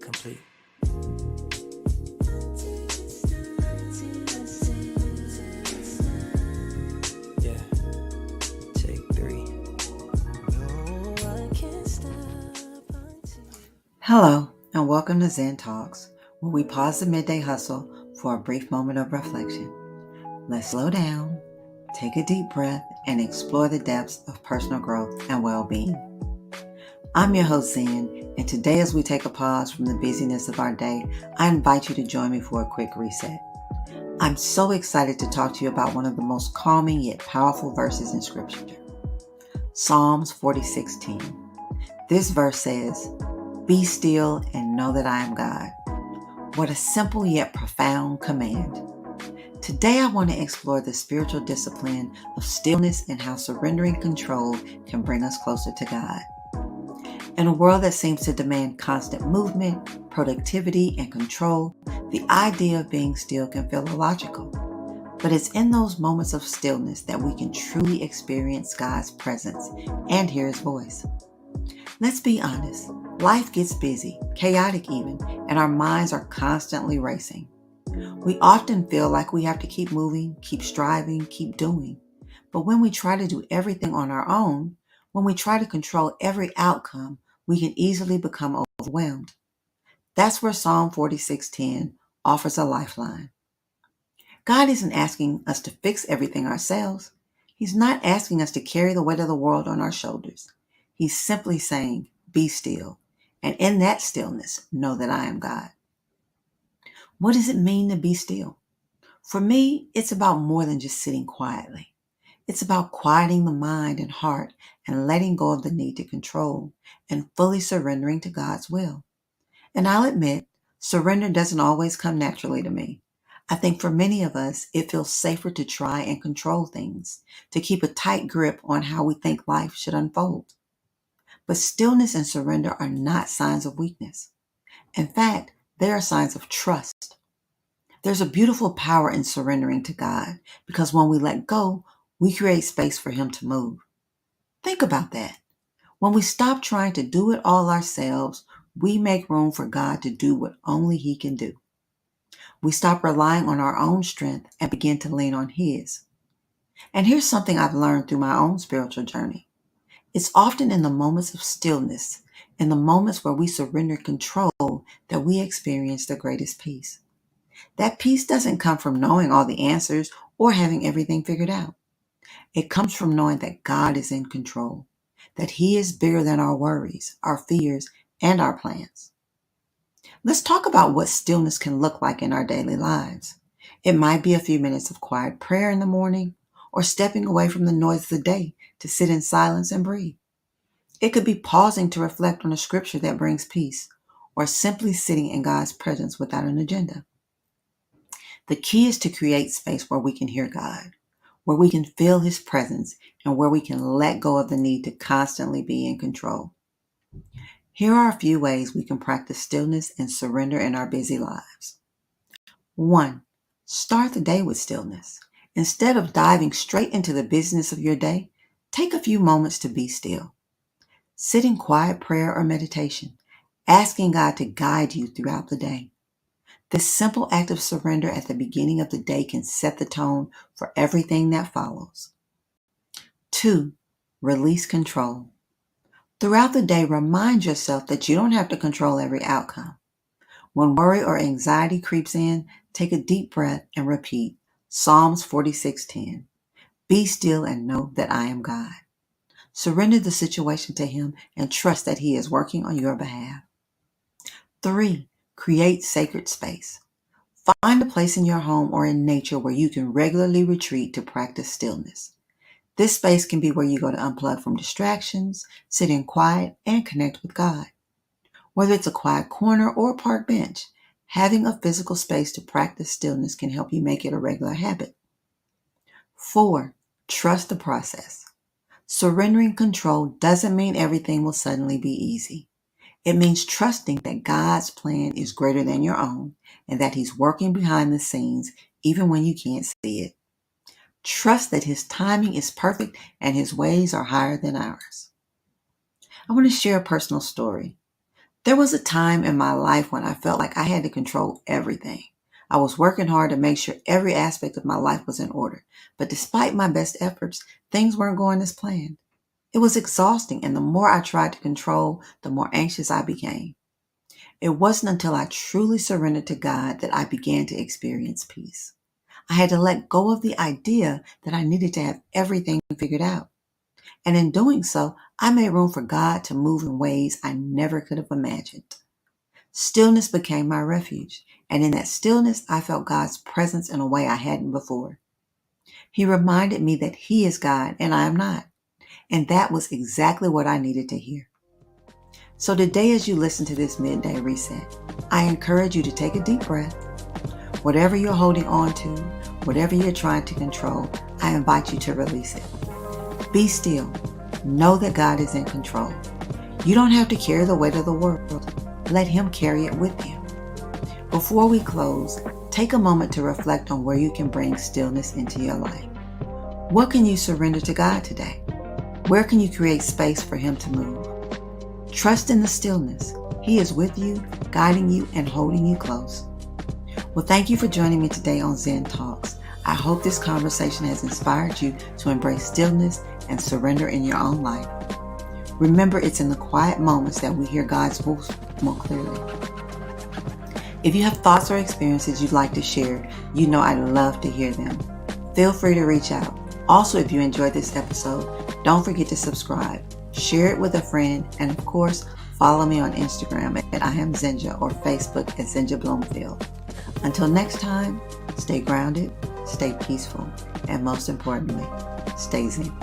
Complete. Yeah. Take 3. Hello, and welcome to Zen Talks, where we pause the midday hustle for a brief moment of reflection. Let's slow down, take a deep breath, and explore the depths of personal growth and well-being. I'm your host, Zen, and today as we take a pause from the busyness of our day, I invite you to join me for a quick reset. I'm so excited to talk to you about one of the most calming yet powerful verses in Scripture. Psalms 46:10. This verse says, "Be still and know that I am God." What a simple yet profound command. Today I want to explore the spiritual discipline of stillness and how surrendering control can bring us closer to God. In a world that seems to demand constant movement, productivity, and control, the idea of being still can feel illogical. But it's in those moments of stillness that we can truly experience God's presence and hear His voice. Let's be honest, life gets busy, chaotic even, and our minds are constantly racing. We often feel like we have to keep moving, keep striving, keep doing. But when we try to do everything on our own, when we try to control every outcome, we can easily become overwhelmed. That's where Psalm 46:10 offers a lifeline. God isn't asking us to fix everything ourselves. He's not asking us to carry the weight of the world on our shoulders. He's simply saying, "Be still, and in that stillness, know that I am God." What does it mean to be still? For me, it's about more than just sitting quietly. It's about quieting the mind and heart and letting go of the need to control and fully surrendering to God's will. And I'll admit, surrender doesn't always come naturally to me. I think for many of us, it feels safer to try and control things, to keep a tight grip on how we think life should unfold. But stillness and surrender are not signs of weakness. In fact, they are signs of trust. There's a beautiful power in surrendering to God because when we let go, we create space for Him to move. Think about that. When we stop trying to do it all ourselves, we make room for God to do what only He can do. We stop relying on our own strength and begin to lean on His. And here's something I've learned through my own spiritual journey. It's often in the moments of stillness, in the moments where we surrender control, that we experience the greatest peace. That peace doesn't come from knowing all the answers or having everything figured out. It comes from knowing that God is in control, that He is bigger than our worries, our fears, and our plans. Let's talk about what stillness can look like in our daily lives. It might be a few minutes of quiet prayer in the morning, or stepping away from the noise of the day to sit in silence and breathe. It could be pausing to reflect on a scripture that brings peace, or simply sitting in God's presence without an agenda. The key is to create space where we can hear God, where we can feel His presence, and where we can let go of the need to constantly be in control. Here are a few ways we can practice stillness and surrender in our busy lives. 1. Start the day with stillness. Instead of diving straight into the business of your day, take a few moments to be still. Sit in quiet prayer or meditation, asking God to guide you throughout the day. This simple act of surrender at the beginning of the day can set the tone for everything that follows. 2. Release control. Throughout the day, remind yourself that you don't have to control every outcome. When worry or anxiety creeps in, take a deep breath and repeat Psalms 46:10. Be still and know that I am God. Surrender the situation to Him and trust that He is working on your behalf. 3. Create sacred space. Find a place in your home or in nature where you can regularly retreat to practice stillness. This space can be where you go to unplug from distractions, sit in quiet, and connect with God. Whether it's a quiet corner or a park bench, having a physical space to practice stillness can help you make it a regular habit. 4. Trust the process. Surrendering control doesn't mean everything will suddenly be easy. It means trusting that God's plan is greater than your own and that He's working behind the scenes even when you can't see it. Trust that His timing is perfect and His ways are higher than ours. I want to share a personal story. There was a time in my life when I felt like I had to control everything. I was working hard to make sure every aspect of my life was in order, but despite my best efforts, things weren't going as planned. It was exhausting, and the more I tried to control, the more anxious I became. It wasn't until I truly surrendered to God that I began to experience peace. I had to let go of the idea that I needed to have everything figured out. And in doing so, I made room for God to move in ways I never could have imagined. Stillness became my refuge, and in that stillness, I felt God's presence in a way I hadn't before. He reminded me that He is God and I am not, and that was exactly what I needed to hear. So today, as you listen to this midday reset, I encourage you to take a deep breath. Whatever you're holding on to, whatever you're trying to control, I invite you to release it. Be still. Know that God is in control. You don't have to carry the weight of the world. Let Him carry it with you. Before we close, take a moment to reflect on where you can bring stillness into your life. What can you surrender to God today? Where can you create space for Him to move? Trust in the stillness. He is with you, guiding you, and holding you close. Well, thank you for joining me today on Zen Talks. I hope this conversation has inspired you to embrace stillness and surrender in your own life. Remember, it's in the quiet moments that we hear God's voice more clearly. If you have thoughts or experiences you'd like to share, you know I'd love to hear them. Feel free to reach out. Also, if you enjoyed this episode, don't forget to subscribe, share it with a friend, and of course, follow me on Instagram at I Am Zenja or Facebook at Zenja Bloomfield. Until next time, stay grounded, stay peaceful, and most importantly, stay zen.